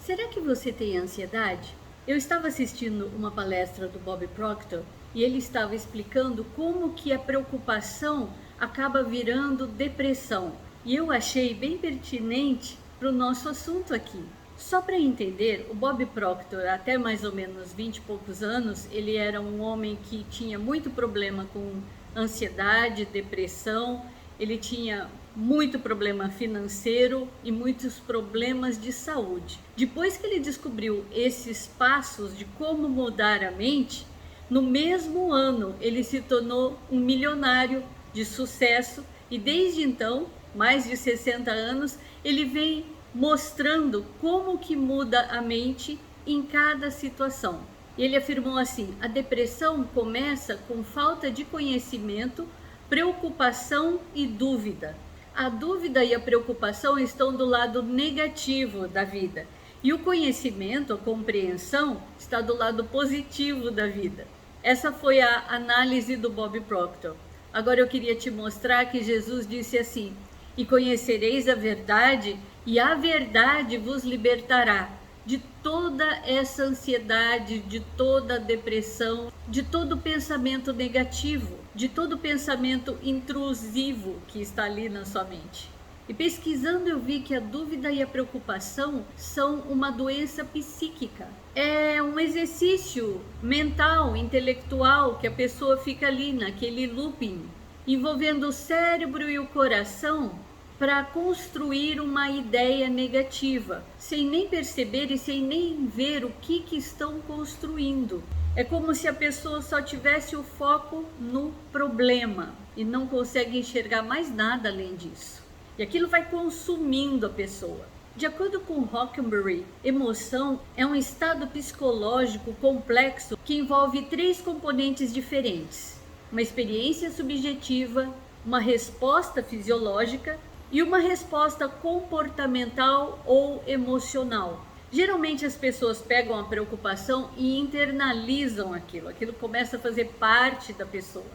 Será que você tem ansiedade? Eu estava assistindo uma palestra do Bob Proctor e ele estava explicando como que a preocupação acaba virando depressão. E eu achei bem pertinente para o nosso assunto aqui. Só para entender, o Bob Proctor, até mais ou menos 20 e poucos anos, ele era um homem que tinha muito problema com ansiedade, depressão, ele tinha muito problema financeiro e muitos problemas de saúde. Depois que ele descobriu esses passos de como mudar a mente, no mesmo ano ele se tornou um milionário de sucesso e desde então, mais de 60 anos, ele vem mostrando como que muda a mente em cada situação. Ele afirmou assim: a depressão começa com falta de conhecimento, preocupação e dúvida. A dúvida e a preocupação estão do lado negativo da vida e o conhecimento, a compreensão, está do lado positivo da vida. Essa foi a análise do Bob Proctor. Agora eu queria te mostrar que Jesus disse assim: e conhecereis a verdade, e a verdade vos libertará de toda essa ansiedade, de toda a depressão, de todo pensamento negativo, de todo pensamento intrusivo que está ali na sua mente. E pesquisando eu vi que a dúvida e a preocupação são uma doença psíquica. É um exercício mental, intelectual, que a pessoa fica ali naquele looping, envolvendo o cérebro e o coração para construir uma ideia negativa, sem nem perceber e sem nem ver o que estão construindo. É como se a pessoa só tivesse o foco no problema e não consegue enxergar mais nada além disso. E aquilo vai consumindo a pessoa. De acordo com Hockenberry, emoção é um estado psicológico complexo que envolve 3 componentes diferentes: uma experiência subjetiva, uma resposta fisiológica e uma resposta comportamental ou emocional. Geralmente as pessoas pegam a preocupação e internalizam aquilo começa a fazer parte da pessoa.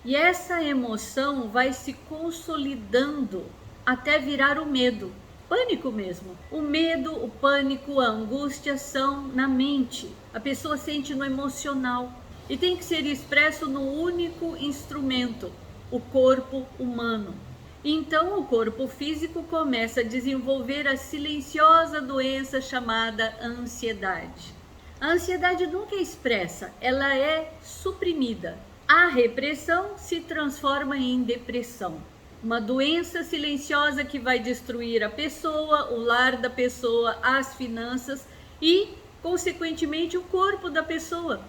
E essa emoção vai se consolidando até virar o medo, pânico mesmo. O medo, o pânico, a angústia são na mente. A pessoa sente no emocional e tem que ser expresso no único instrumento, o corpo humano. Então o corpo físico começa a desenvolver a silenciosa doença chamada ansiedade. A ansiedade nunca é expressa, ela é suprimida. A repressão se transforma em depressão. Uma doença silenciosa que vai destruir a pessoa, o lar da pessoa, as finanças e, consequentemente, o corpo da pessoa.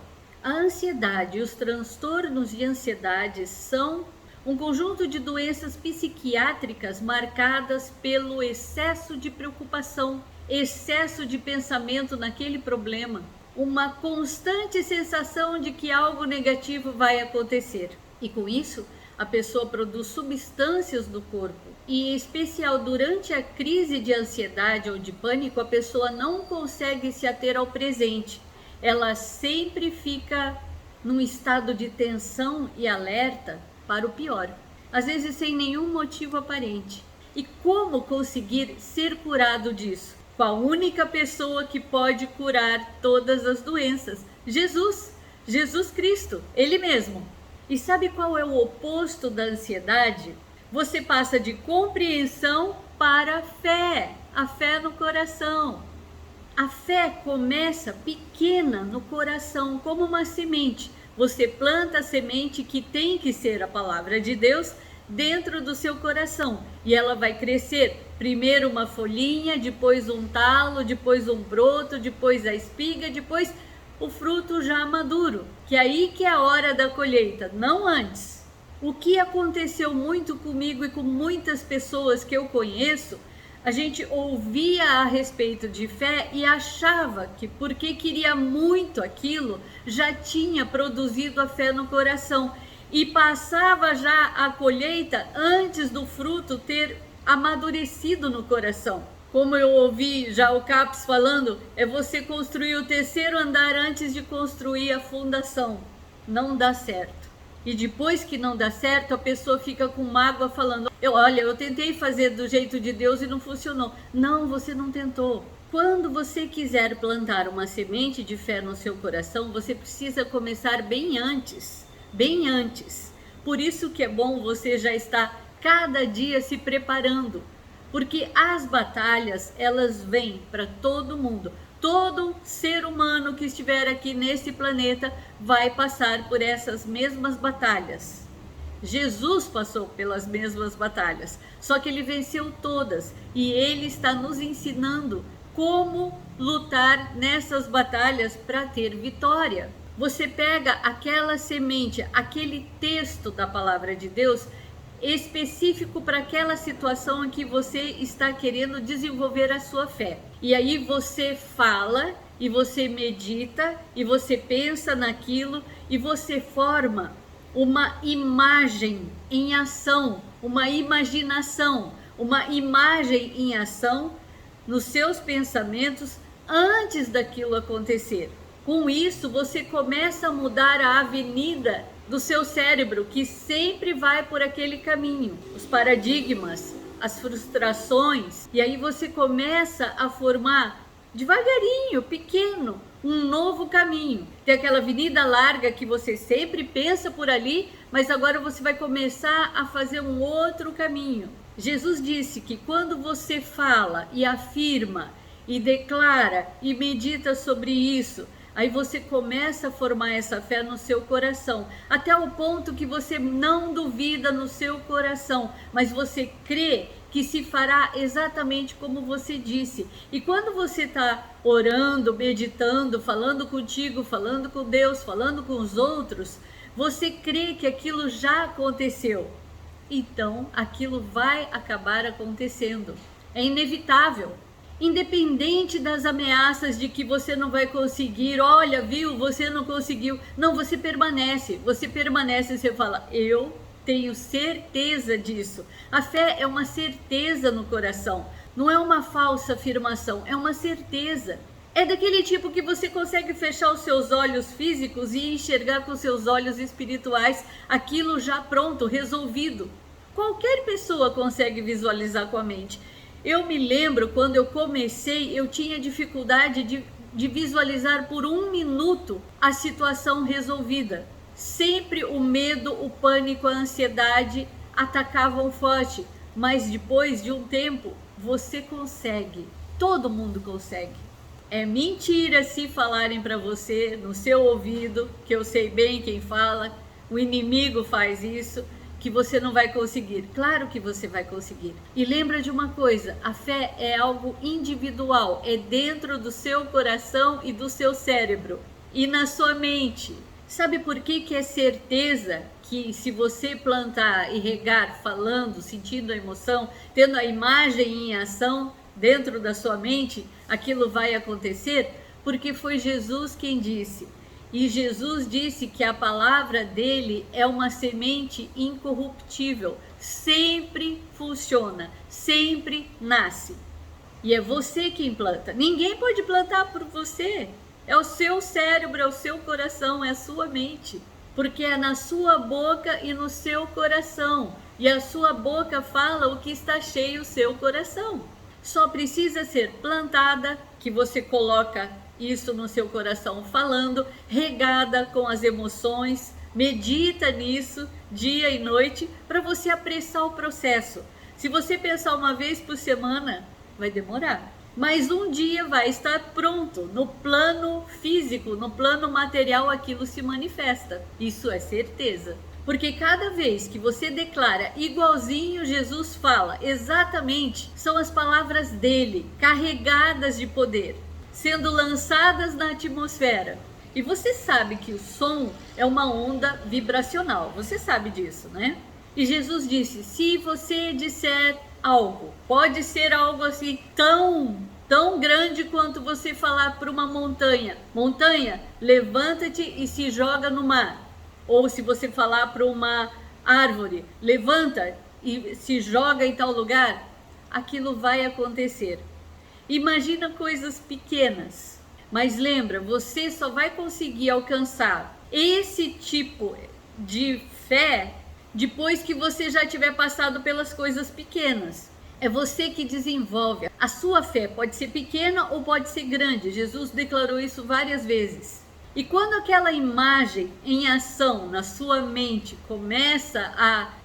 A ansiedade e os transtornos de ansiedade são um conjunto de doenças psiquiátricas marcadas pelo excesso de preocupação, excesso de pensamento naquele problema, uma constante sensação de que algo negativo vai acontecer. E com isso, a pessoa produz substâncias do corpo. E em especial durante a crise de ansiedade ou de pânico, a pessoa não consegue se ater ao presente. Ela sempre fica num estado de tensão e alerta para o pior, às vezes sem nenhum motivo aparente. E como conseguir ser curado disso? Com a única pessoa que pode curar todas as doenças: Jesus Cristo, Ele mesmo. E sabe qual é o oposto da ansiedade? Você passa de compreensão para a fé no coração. A fé começa pequena no coração, como uma semente. Você planta a semente que tem que ser a palavra de Deus dentro do seu coração. E ela vai crescer. Primeiro uma folhinha, depois um talo, depois um broto, depois a espiga, depois o fruto já maduro. Que é aí que é a hora da colheita, não antes. O que aconteceu muito comigo e com muitas pessoas que eu conheço, a gente ouvia a respeito de fé e achava que porque queria muito aquilo, já tinha produzido a fé no coração e passava já a colheita antes do fruto ter amadurecido no coração. Como eu ouvi já o Capes falando, é você construir o 3º andar antes de construir a fundação. Não dá certo. E depois que não dá certo, a pessoa fica com mágoa falando: eu tentei fazer do jeito de Deus e não funcionou. Não, você não tentou. Quando você quiser plantar uma semente de fé no seu coração, você precisa começar bem antes, bem antes. Por isso que é bom você já estar cada dia se preparando, porque as batalhas, elas vêm para todo mundo. Todo ser humano que estiver aqui nesse planeta vai passar por essas mesmas batalhas. Jesus passou pelas mesmas batalhas, só que ele venceu todas e ele está nos ensinando como lutar nessas batalhas para ter vitória. Você pega aquela semente, aquele texto da palavra de Deus específico para aquela situação em que você está querendo desenvolver a sua fé. E aí você fala, e você medita, e você pensa naquilo, e você forma uma imagem em ação, uma imaginação, uma imagem em ação nos seus pensamentos antes daquilo acontecer. Com isso, você começa a mudar a avenida do seu cérebro, que sempre vai por aquele caminho, os paradigmas, as frustrações, e aí você começa a formar devagarinho, pequeno, um novo caminho. Tem aquela avenida larga que você sempre pensa por ali, mas agora você vai começar a fazer um outro caminho. Jesus disse que quando você fala e afirma e declara e medita sobre isso, aí você começa a formar essa fé no seu coração, até o ponto que você não duvida no seu coração, mas você crê que se fará exatamente como você disse. E quando você está orando, meditando, falando contigo, falando com Deus, falando com os outros, você crê que aquilo já aconteceu. Então, aquilo vai acabar acontecendo. É inevitável. Independente das ameaças de que você não vai conseguir, olha, viu, você não conseguiu. Não, você permanece, você fala, eu tenho certeza disso. A fé é uma certeza no coração, não é uma falsa afirmação, é uma certeza. É daquele tipo que você consegue fechar os seus olhos físicos e enxergar com seus olhos espirituais aquilo já pronto, resolvido. Qualquer pessoa consegue visualizar com a mente. Eu me lembro, quando eu comecei, eu tinha dificuldade de visualizar por 1 minuto a situação resolvida. Sempre o medo, o pânico, a ansiedade atacavam forte, mas depois de um tempo, você consegue, todo mundo consegue. É mentira se falarem para você no seu ouvido, que eu sei bem quem fala, o inimigo faz isso, que você não vai conseguir. Claro que você vai conseguir. E lembra de uma coisa, a fé é algo individual, é dentro do seu coração e do seu cérebro e na sua mente. Sabe por que é certeza que se você plantar e regar, falando, sentindo a emoção, tendo a imagem em ação dentro da sua mente, aquilo vai acontecer? Porque foi Jesus quem disse. E Jesus disse que a palavra dele é uma semente incorruptível, sempre funciona, sempre nasce. E é você quem planta, ninguém pode plantar por você. É o seu cérebro, é o seu coração, é a sua mente. Porque é na sua boca e no seu coração. E a sua boca fala o que está cheio o seu coração. Só precisa ser plantada, que você coloca isso no seu coração falando, regada com as emoções, medita nisso dia e noite para você apressar o processo. Se você pensar uma vez por semana, vai demorar. Mas um dia vai estar pronto, no plano físico, no plano material, aquilo se manifesta. Isso é certeza. Porque cada vez que você declara igualzinho Jesus fala, exatamente, são as palavras dele, carregadas de poder, sendo lançadas na atmosfera. E você sabe que o som é uma onda vibracional, você sabe disso, né? E Jesus disse, se você disser algo, pode ser algo assim tão grande quanto você falar para uma montanha, montanha, levanta-te e se joga no mar. Ou se você falar para uma árvore, levanta e se joga em tal lugar, aquilo vai acontecer. Imagina coisas pequenas, mas lembra, você só vai conseguir alcançar esse tipo de fé depois que você já tiver passado pelas coisas pequenas. É você que desenvolve. A sua fé pode ser pequena ou pode ser grande. Jesus declarou isso várias vezes. E quando aquela imagem em ação na sua mente começa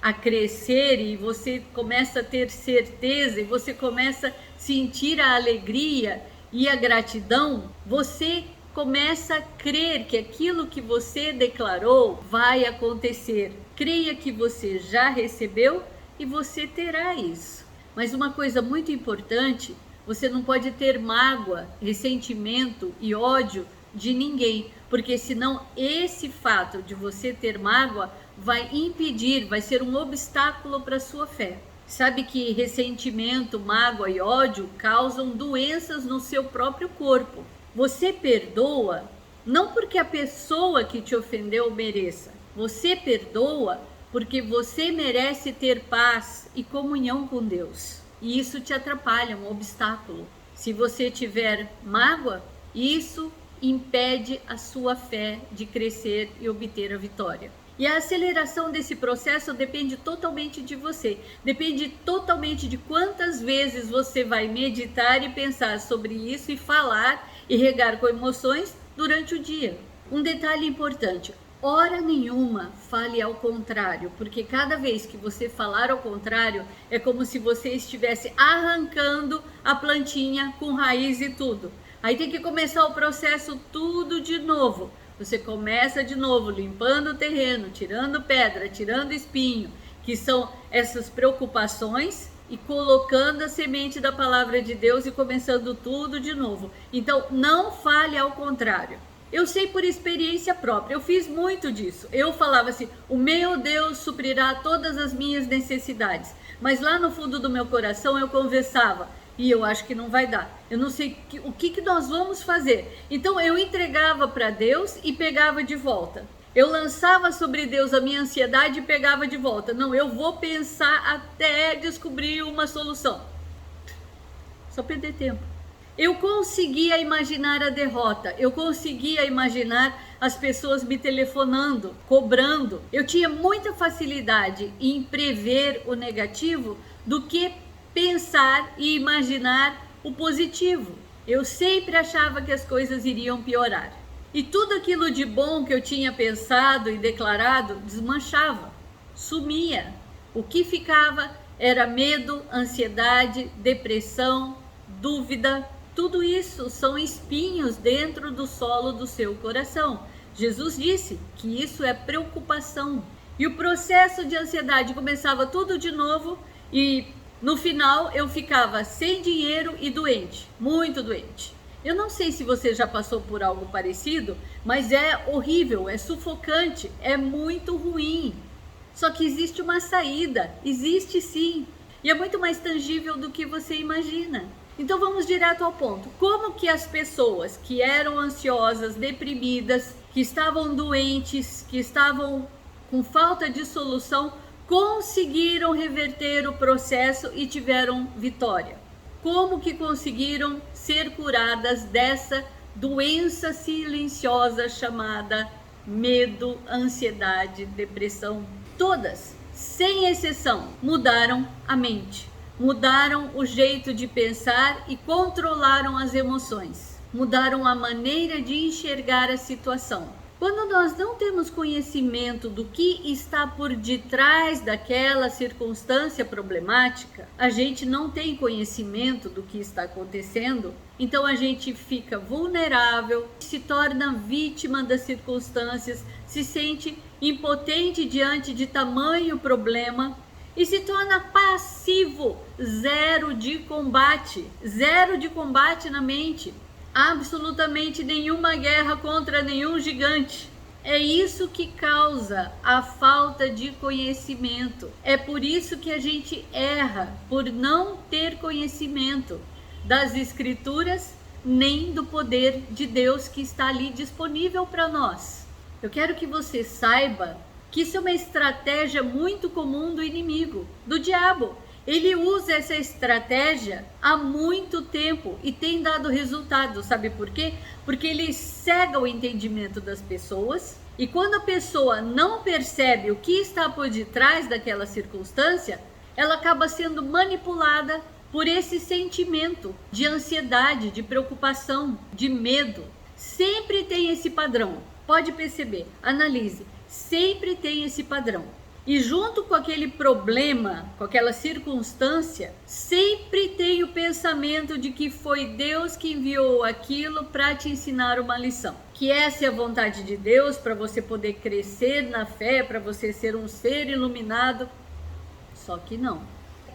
a crescer e você começa a ter certeza e você começa a sentir a alegria e a gratidão, você começa a crer que aquilo que você declarou vai acontecer. Creia que você já recebeu e você terá isso. Mas uma coisa muito importante, você não pode ter mágoa, ressentimento e ódio de ninguém, porque senão esse fato de você ter mágoa vai impedir, vai ser um obstáculo para a sua fé. Sabe que ressentimento, mágoa e ódio causam doenças no seu próprio corpo. Você perdoa não porque a pessoa que te ofendeu mereça. Você perdoa porque você merece ter paz e comunhão com Deus. E isso te atrapalha, um obstáculo. Se você tiver mágoa, isso impede a sua fé de crescer e obter a vitória. E a aceleração desse processo depende totalmente de você. Depende totalmente de quantas vezes você vai meditar e pensar sobre isso e falar e regar com emoções durante o dia. Um detalhe importante: hora nenhuma fale ao contrário, porque cada vez que você falar ao contrário, é como se você estivesse arrancando a plantinha com raiz e tudo. Aí tem que começar o processo tudo de novo. Você começa de novo, limpando o terreno, tirando pedra, tirando espinho, que são essas preocupações, e colocando a semente da palavra de Deus e começando tudo de novo. Então, não fale ao contrário. Eu sei por experiência própria, eu fiz muito disso. Eu falava assim: o meu Deus suprirá todas as minhas necessidades. Mas lá no fundo do meu coração eu conversava: e eu acho que não vai dar. Eu não sei o que nós vamos fazer. Então eu entregava para Deus e pegava de volta. Eu lançava sobre Deus a minha ansiedade e pegava de volta. Não, eu vou pensar até descobrir uma solução. Só perder tempo. Eu conseguia imaginar a derrota. Eu conseguia imaginar as pessoas me telefonando, cobrando. Eu tinha muita facilidade em prever o negativo do que pensar e imaginar o positivo. Eu sempre achava que as coisas iriam piorar. E tudo aquilo de bom que eu tinha pensado e declarado desmanchava, sumia. O que ficava era medo, ansiedade, depressão, dúvida. Tudo isso são espinhos dentro do solo do seu coração. Jesus disse que isso é preocupação. E o processo de ansiedade começava tudo de novo e no final eu ficava sem dinheiro e doente, muito doente. Eu não sei se você já passou por algo parecido, mas é horrível, é sufocante, é muito ruim. Só que existe uma saída, existe sim, e é muito mais tangível do que você imagina. Então vamos direto ao ponto. Como que as pessoas que eram ansiosas, deprimidas, que estavam doentes, que estavam com falta de solução, conseguiram reverter o processo e tiveram vitória? Como que conseguiram ser curadas dessa doença silenciosa chamada medo, ansiedade, depressão? Todas, sem exceção, mudaram a mente, mudaram o jeito de pensar e controlaram as emoções, mudaram a maneira de enxergar a situação. Quando nós não temos conhecimento do que está por detrás daquela circunstância problemática, a gente não tem conhecimento do que está acontecendo, então a gente fica vulnerável, se torna vítima das circunstâncias, se sente impotente diante de tamanho problema e se torna passivo, zero de combate na mente. Absolutamente nenhuma guerra contra nenhum gigante. É isso que causa a falta de conhecimento. É por isso que a gente erra, por não ter conhecimento das escrituras, nem do poder de Deus que está ali disponível para nós. Eu quero que você saiba que isso é uma estratégia muito comum do inimigo, do diabo. Ele usa essa estratégia há muito tempo e tem dado resultado, sabe por quê? Porque ele cega o entendimento das pessoas e quando a pessoa não percebe o que está por detrás daquela circunstância, ela acaba sendo manipulada por esse sentimento de ansiedade, de preocupação, de medo. Sempre tem esse padrão. Pode perceber, analise, sempre tem esse padrão. E junto com aquele problema, com aquela circunstância, sempre tem o pensamento de que foi Deus que enviou aquilo para te ensinar uma lição. Que essa é a vontade de Deus para você poder crescer na fé, para você ser um ser iluminado. Só que não.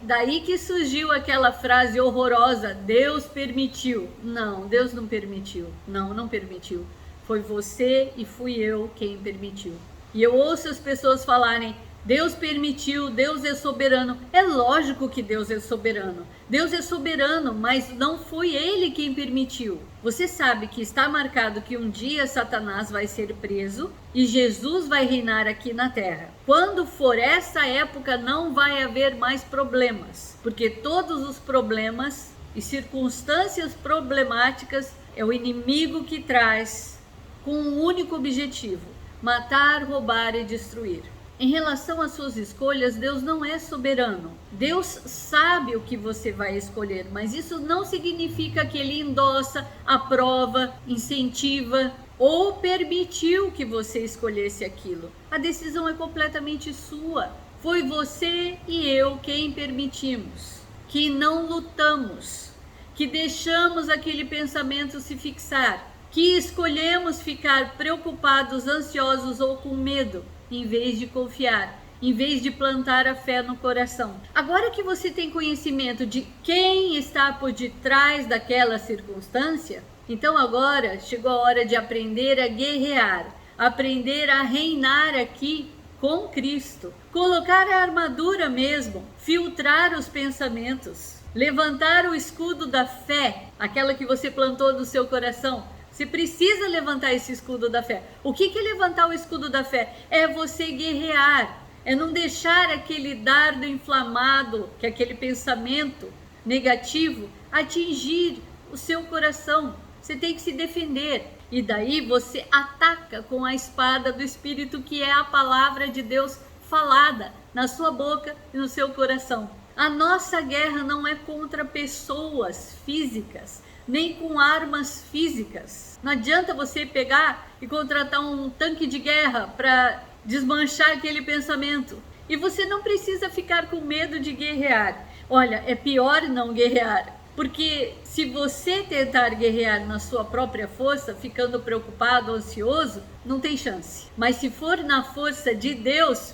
Daí que surgiu aquela frase horrorosa, Deus permitiu. Não, Deus não permitiu. Não permitiu. Foi você e fui eu quem permitiu. E eu ouço as pessoas falarem, Deus permitiu, Deus é soberano. É lógico que Deus é soberano. Deus é soberano, mas não foi Ele quem permitiu. Você sabe que está marcado que um dia Satanás vai ser preso e Jesus vai reinar aqui na terra. Quando for essa época, não vai haver mais problemas, porque todos os problemas e circunstâncias problemáticas é o inimigo que traz com um único objetivo: matar, roubar e destruir. Em relação às suas escolhas, Deus não é soberano. Deus sabe o que você vai escolher, mas isso não significa que Ele endossa, aprova, incentiva ou permitiu que você escolhesse aquilo. A decisão é completamente sua. Foi você e eu quem permitimos, que não lutamos, que deixamos aquele pensamento se fixar, que escolhemos ficar preocupados, ansiosos ou com medo, em vez de confiar, em vez de plantar a fé no coração. Agora que você tem conhecimento de quem está por detrás daquela circunstância, então agora chegou a hora de aprender a guerrear, aprender a reinar aqui com Cristo, colocar a armadura mesmo, filtrar os pensamentos, levantar o escudo da fé, aquela que você plantou no seu coração. Você precisa levantar esse escudo da fé. O que é levantar o escudo da fé? É você guerrear, é não deixar aquele dardo inflamado, que é aquele pensamento negativo, atingir o seu coração. Você tem que se defender. E daí você ataca com a espada do Espírito, que é a palavra de Deus falada na sua boca e no seu coração. A nossa guerra não é contra pessoas físicas, nem com armas físicas. Não adianta você pegar e contratar um tanque de guerra para desmanchar aquele pensamento. E você não precisa ficar com medo de guerrear. Olha, é pior não guerrear. Porque se você tentar guerrear na sua própria força, ficando preocupado, ansioso, não tem chance. Mas se for na força de Deus,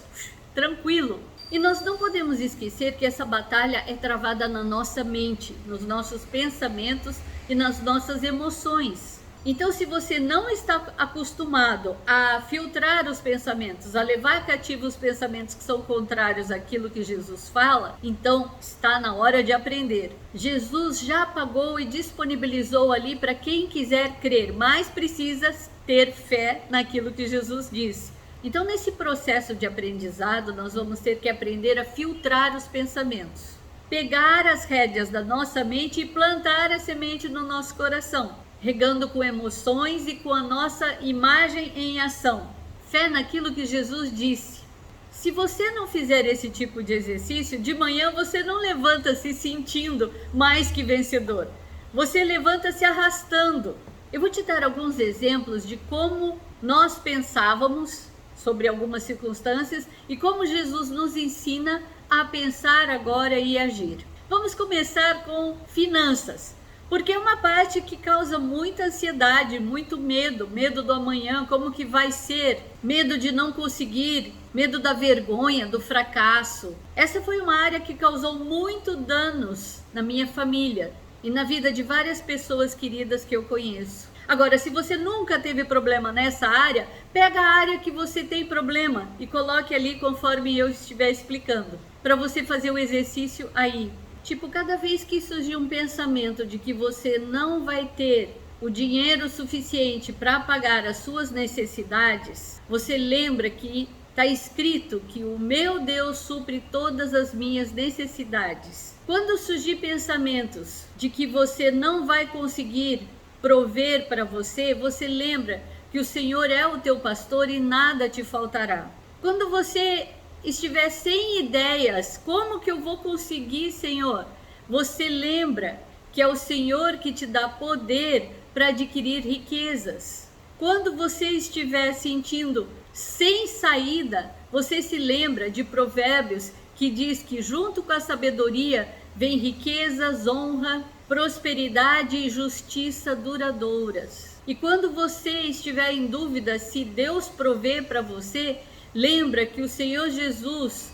tranquilo. E nós não podemos esquecer que essa batalha é travada na nossa mente, nos nossos pensamentos e nas nossas emoções. Então, se você não está acostumado a filtrar os pensamentos, a levar cativo os pensamentos que são contrários àquilo que Jesus fala, então está na hora de aprender. Jesus já pagou e disponibilizou ali para quem quiser crer, mas precisa ter fé naquilo que Jesus disse. Então, nesse processo de aprendizado, nós vamos ter que aprender a filtrar os pensamentos, pegar as rédeas da nossa mente e plantar a semente no nosso coração, regando com emoções e com a nossa imagem em ação. Fé naquilo que Jesus disse. Se você não fizer esse tipo de exercício, de manhã você não levanta se sentindo mais que vencedor. Você levanta se arrastando. Eu vou te dar alguns exemplos de como nós pensávamos sobre algumas circunstâncias e como Jesus nos ensina a pensar agora e agir. Vamos começar com finanças, porque é uma parte que causa muita ansiedade, muito medo, medo do amanhã, como que vai ser, medo de não conseguir, medo da vergonha, do fracasso. Essa foi uma área que causou muito danos na minha família e na vida de várias pessoas queridas que eu conheço. Agora, se você nunca teve problema nessa área, pega a área que você tem problema e coloque ali conforme eu estiver explicando, para você fazer o exercício aí. Tipo, cada vez que surgir um pensamento de que você não vai ter o dinheiro suficiente para pagar as suas necessidades, você lembra que está escrito que o meu Deus supre todas as minhas necessidades. Quando surgir pensamentos de que você não vai conseguir prover para você, você lembra que o Senhor é o teu pastor e nada te faltará. Quando você estiver sem ideias, como que eu vou conseguir, Senhor? Você lembra que é o Senhor que te dá poder para adquirir riquezas. Quando você estiver sentindo sem saída, você se lembra de Provérbios que diz que junto com a sabedoria vem riquezas, honra, prosperidade e justiça duradouras. E quando você estiver em dúvida se Deus provê para você, lembra que o Senhor Jesus,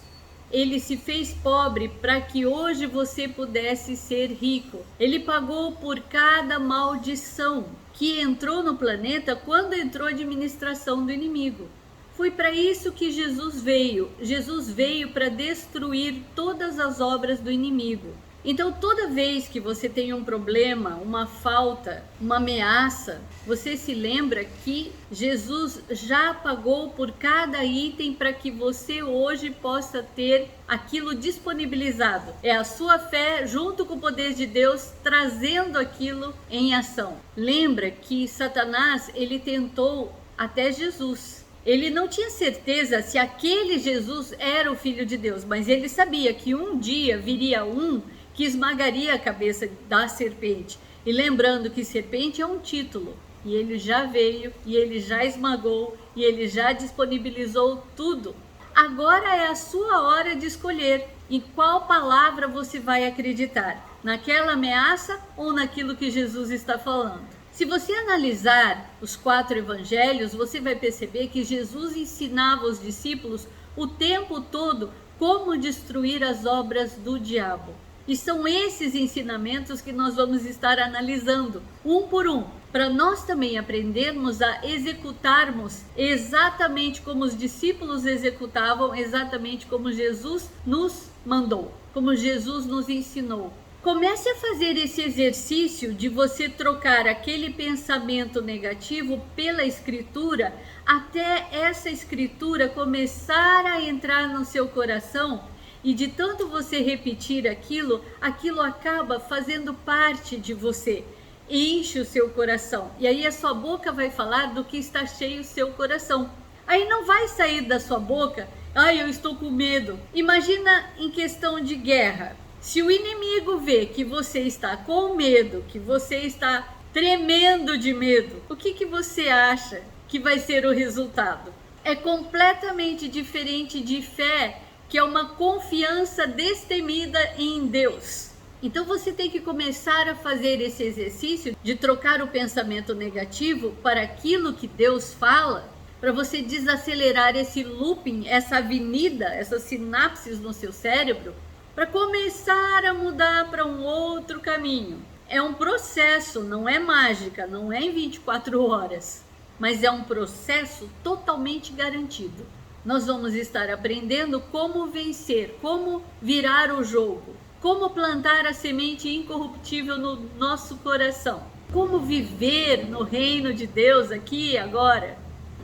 ele se fez pobre para que hoje você pudesse ser rico. Ele pagou por cada maldição que entrou no planeta quando entrou a administração do inimigo. Foi para isso que Jesus veio. Jesus veio para destruir todas as obras do inimigo. Então, toda vez que você tem um problema, uma falta, uma ameaça, você se lembra que Jesus já pagou por cada item para que você hoje possa ter aquilo disponibilizado. É a sua fé junto com o poder de Deus trazendo aquilo em ação. Lembra que Satanás, ele tentou até Jesus. Ele não tinha certeza se aquele Jesus era o Filho de Deus, mas ele sabia que um dia viria um que esmagaria a cabeça da serpente. E lembrando que serpente é um título, e ele já veio, e ele já esmagou, e ele já disponibilizou tudo. Agora é a sua hora de escolher em qual palavra você vai acreditar, naquela ameaça ou naquilo que Jesus está falando. Se você analisar os 4 evangelhos, você vai perceber que Jesus ensinava os discípulos o tempo todo como destruir as obras do diabo. E são esses ensinamentos que nós vamos estar analisando, um por um, para nós também aprendermos a executarmos exatamente como os discípulos executavam, exatamente como Jesus nos mandou, como Jesus nos ensinou. Comece a fazer esse exercício de você trocar aquele pensamento negativo pela escritura, até essa escritura começar a entrar no seu coração. E de tanto você repetir aquilo, aquilo acaba fazendo parte de você, enche o seu coração. E aí a sua boca vai falar do que está cheio o seu coração. Aí não vai sair da sua boca, eu estou com medo. Imagina em questão de guerra. Se o inimigo vê que você está com medo, que você está tremendo de medo, o que você acha que vai ser o resultado? É completamente diferente de fé, que é uma confiança destemida em Deus. Então você tem que começar a fazer esse exercício de trocar o pensamento negativo para aquilo que Deus fala, para você desacelerar esse looping, essa avenida, essas sinapses no seu cérebro, para começar a mudar para um outro caminho. É um processo, não é mágica, não é em 24 horas, mas é um processo totalmente garantido. Nós vamos estar aprendendo como vencer, como virar o jogo, como plantar a semente incorruptível no nosso coração, como viver no reino de Deus aqui e agora,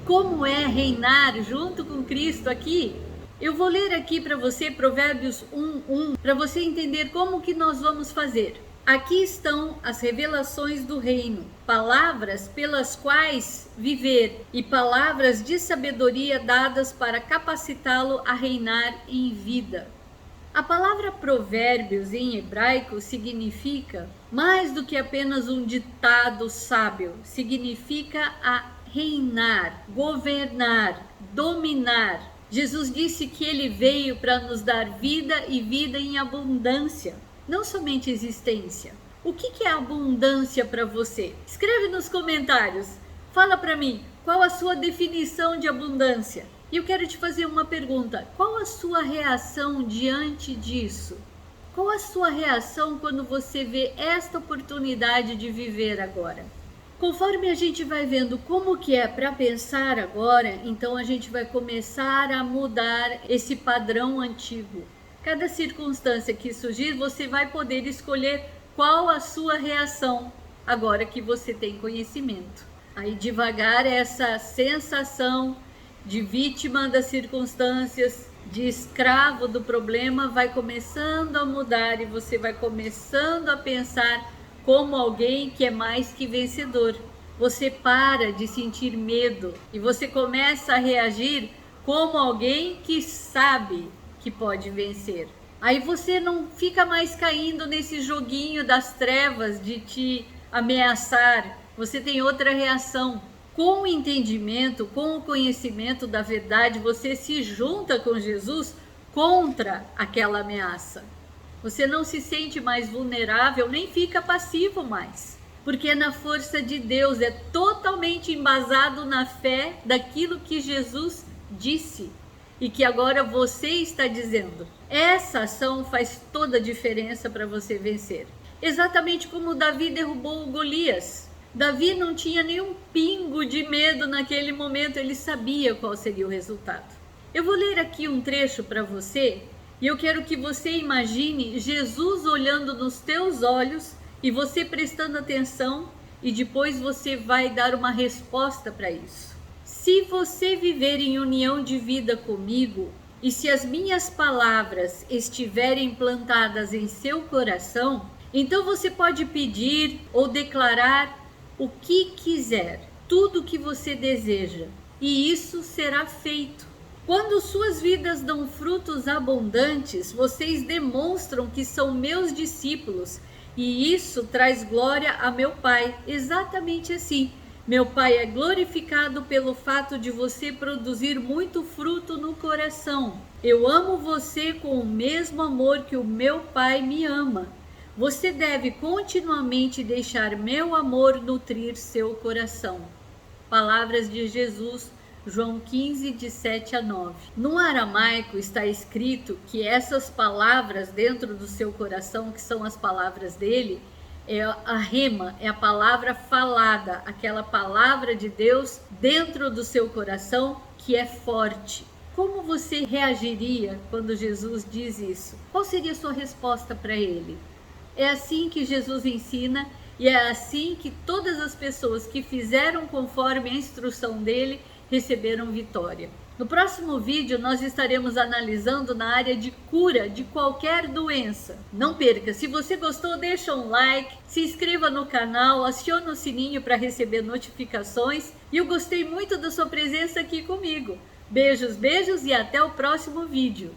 como é reinar junto com Cristo aqui. Eu vou ler aqui para você Provérbios 1:1, para você entender como que nós vamos fazer. Aqui estão as revelações do reino, palavras pelas quais viver e palavras de sabedoria dadas para capacitá-lo a reinar em vida. A palavra provérbios em hebraico significa mais do que apenas um ditado sábio, significa a reinar, governar, dominar. Jesus disse que ele veio para nos dar vida e vida em abundância. Não somente existência. O que é abundância para você? Escreve nos comentários. Fala para mim, qual a sua definição de abundância? E eu quero te fazer uma pergunta. Qual a sua reação diante disso? Qual a sua reação quando você vê esta oportunidade de viver agora? Conforme a gente vai vendo como que é para pensar agora, então a gente vai começar a mudar esse padrão antigo. Cada circunstância que surgir, você vai poder escolher qual a sua reação, agora que você tem conhecimento. Aí devagar essa sensação de vítima das circunstâncias, de escravo do problema, vai começando a mudar e você vai começando a pensar como alguém que é mais que vencedor. Você para de sentir medo e você começa a reagir como alguém que sabe que pode vencer. Aí você não fica mais caindo nesse joguinho das trevas de te ameaçar. Você tem outra reação. Com o entendimento, com o conhecimento da verdade, você se junta com Jesus contra aquela ameaça. Você não se sente mais vulnerável, nem fica passivo mais. Porque é na força de Deus, é totalmente embasado na fé daquilo que Jesus disse e que agora você está dizendo. Essa ação faz toda a diferença para você vencer. Exatamente como Davi derrubou o Golias. Davi não tinha nenhum pingo de medo naquele momento, ele sabia qual seria o resultado. Eu vou ler aqui um trecho para você e eu quero que você imagine Jesus olhando nos teus olhos e você prestando atenção e depois você vai dar uma resposta para isso. Se você viver em união de vida comigo e se as minhas palavras estiverem plantadas em seu coração, então você pode pedir ou declarar o que quiser, tudo o que você deseja, e isso será feito. Quando suas vidas dão frutos abundantes, vocês demonstram que são meus discípulos, e isso traz glória a meu Pai. Exatamente assim. Meu Pai é glorificado pelo fato de você produzir muito fruto no coração. Eu amo você com o mesmo amor que o meu Pai me ama. Você deve continuamente deixar meu amor nutrir seu coração. Palavras de Jesus, João 15, de 7 a 9. No aramaico está escrito que essas palavras dentro do seu coração, que são as palavras dele, é a rema, é a palavra falada, aquela palavra de Deus dentro do seu coração que é forte. Como você reagiria quando Jesus diz isso? Qual seria a sua resposta para ele? É assim que Jesus ensina e é assim que todas as pessoas que fizeram conforme a instrução dele receberam vitória. No próximo vídeo nós estaremos analisando na área de cura de qualquer doença. Não perca, se você gostou, deixa um like, se inscreva no canal, acione o sininho para receber notificações e eu gostei muito da sua presença aqui comigo. Beijos, beijos e até o próximo vídeo.